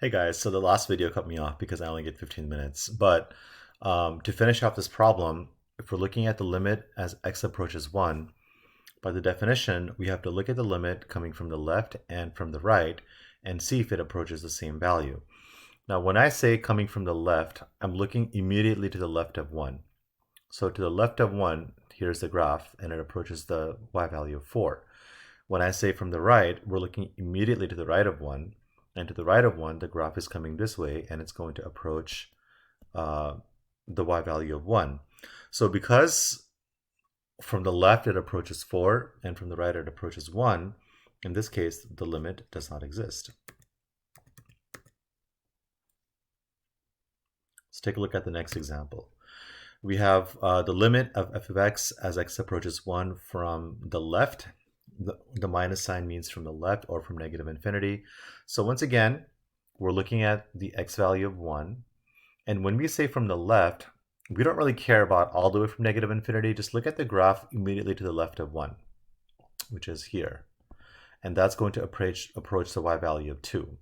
Hey guys, so the last video cut me off because I only get 15 minutes. But to finish off this problem, if we're looking at the limit as x approaches 1, by the definition, we have to look at the limit coming from the left and from the right and see if it approaches the same value. Now, when I say coming from the left, I'm looking immediately to the left of 1. So to the left of 1, here's the graph, and it approaches the y value of 4. When I say from the right, we're looking immediately to the right of 1. And to the right of 1, the graph is coming this way, and it's going to approach the y value of 1. So because from the left it approaches 4, and from the right it approaches 1, in this case, the limit does not exist. Let's take a look at the next example. We have the limit of f of x as x approaches 1 from the left. The minus sign means from the left or from negative infinity. So once again, we're looking at the x value of 1. And when we say from the left, we don't really care about all the way from negative infinity. Just look at the graph immediately to the left of 1, which is here. And that's going to approach the y value of 2.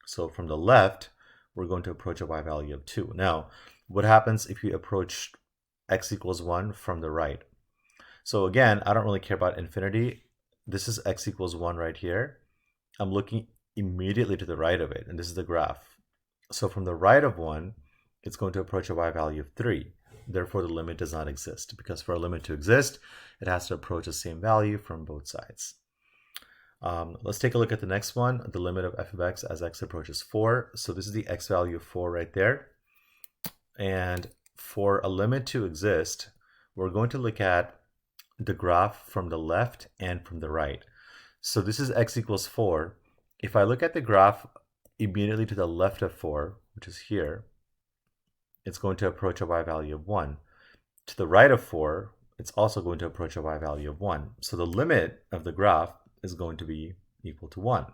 So from the left, we're going to approach a y value of 2. Now, what happens if you approach x equals 1 from the right? So again, I don't really care about infinity. This is x equals 1 right here. I'm looking immediately to the right of it, and this is the graph. So from the right of 1, it's going to approach a y value of 3. Therefore, the limit does not exist, because for a limit to exist, it has to approach the same value from both sides. Let's take a look at the next one, the limit of f of x as x approaches 4. So this is the x value of 4 right there. And for a limit to exist, we're going to look at the graph from the left and from the right. So this is x equals 4. If I look at the graph immediately to the left of 4, which is here, it's going to approach a y value of 1. To the right of 4, it's also going to approach a y value of 1. So the limit of the graph is going to be equal to 1.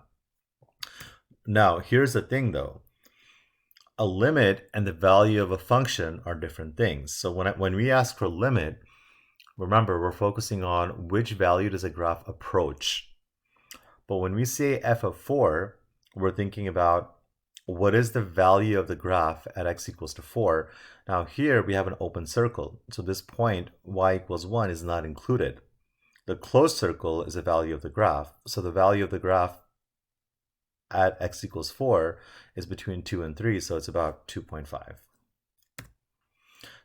Now, here's the thing though. A limit and the value of a function are different things. So when we ask for limit, remember, we're focusing on which value does a graph approach. But when we say f of 4, we're thinking about what is the value of the graph at x equals to 4. Now here we have an open circle. So this point, y equals 1, is not included. The closed circle is the value of the graph. So the value of the graph at x equals 4 is between 2 and 3, so it's about 2.5.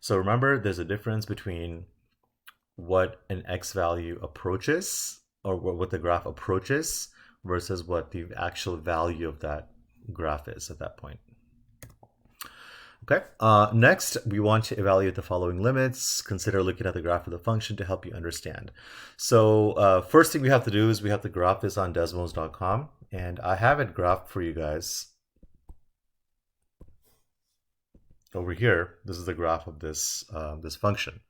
So remember, there's a difference between what an x value approaches, or what the graph approaches, versus what the actual value of that graph is at that point. Okay, next we want to evaluate the following limits. Consider looking at the graph of the function to help you understand. So first thing we have to do is we have to graph this on desmos.com, and I have it graphed for you guys over here. This is the graph of this this function.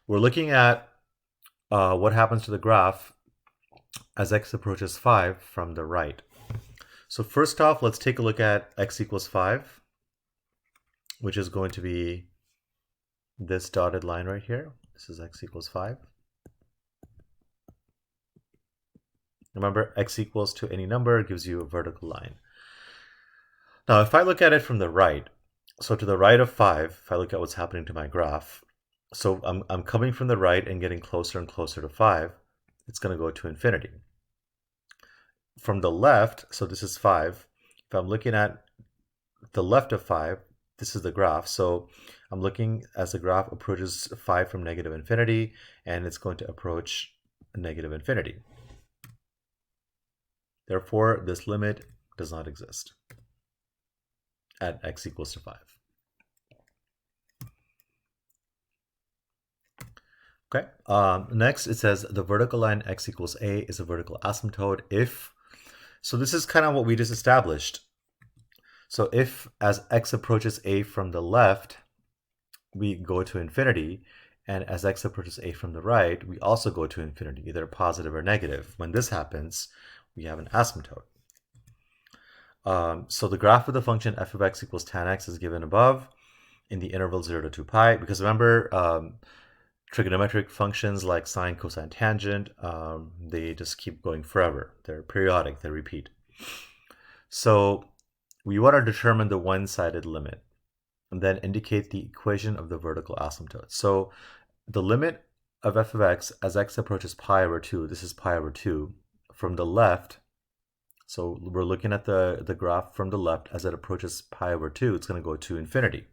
We're looking at what happens to the graph as x approaches 5 from the right. So first off, let's take a look at x equals 5, which is going to be this dotted line right here. This is x equals 5. Remember, x equals to any number gives you a vertical line. Now, if I look at it from the right, so to the right of 5, if I look at what's happening to my graph, so I'm coming from the right and getting closer and closer to 5, it's going to go to infinity. From the left, so this is 5, if I'm looking at the left of 5, this is the graph. So I'm looking as the graph approaches 5 from negative infinity, and it's going to approach negative infinity. Therefore, this limit does not exist at x equals to 5. Okay, next it says the vertical line x equals a is a vertical asymptote if, so this is kind of what we just established. So if as x approaches a from the left, we go to infinity, and as x approaches a from the right, we also go to infinity, either positive or negative. When this happens, we have an asymptote. So the graph of the function f of x equals tan x is given above in the interval 0 to 2 pi, because remember, trigonometric functions like sine, cosine, tangent, they just keep going forever. They're periodic, they repeat. So we want to determine the one-sided limit and then indicate the equation of the vertical asymptote. So the limit of f of x as x approaches pi over 2, this is pi over 2, from the left, so we're looking at the graph from the left as it approaches pi over 2, it's going to go to infinity.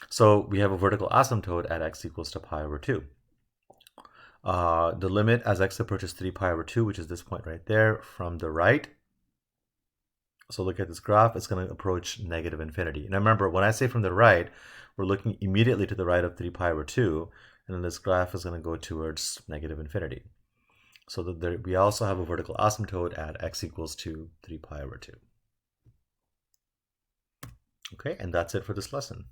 So we have a vertical asymptote at x equals to pi over 2. The limit as x approaches 3 pi over 2, which is this point right there, from the right. So look at this graph, it's going to approach negative infinity. Now remember, when I say from the right, we're looking immediately to the right of 3 pi over 2, and then this graph is going to go towards negative infinity. So that we also have a vertical asymptote at x equals to 3 pi over 2. Okay, and that's it for this lesson.